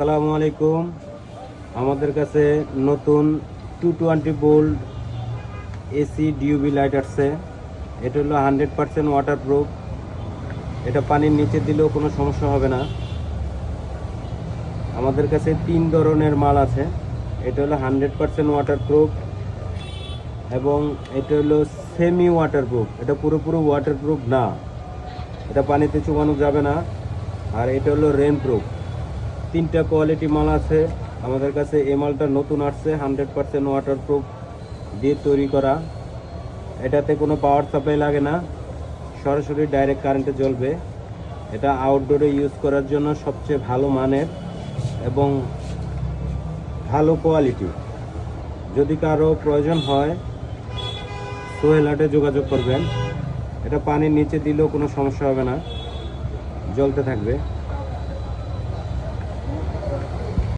আসসালামু আলাইকুম। আমাদের কাছে নতুন 220 ভোল্ট এসি ডিউবি লাইট আসছে। এটা হলো 100% ওয়াটারপ্রুফ। এটা পানির নিচে দিলেও কোনো সমস্যা হবে না। আমাদের কাছে 3 ধরনের মাল আছে। এটা হলো 100% ওয়াটারপ্রুফ এবং এটা হলো সেমি ওয়াটারপ্রুফ। এটা পুরোপুরি ওয়াটারপ্রুফ না, এটা পানিতে চুবানো যাবে না। আর এটা হলো রেন প্রুফ। 3টা কোয়ালিটি মাল আছে আমাদের কাছে। এই মালটা নতুন আসছে, 100% ওয়াটারপ্রুফ দিয়ে তৈরি করা। এটাতে কোনো পাওয়ার সাপ্লাই লাগে না, সরাসরি ডাইরেক্ট কারেন্টে জ্বলবে। এটা আউটডোরে ইউজ করার জন্য সবচেয়ে ভালো মানের এবং ভালো কোয়ালিটি। যদি কারো প্রয়োজন হয় সোহেল হাটে যোগাযোগ করবেন। এটা পানির নিচে দিলেও কোনো সমস্যা হবে না, জ্বলতে থাকবে।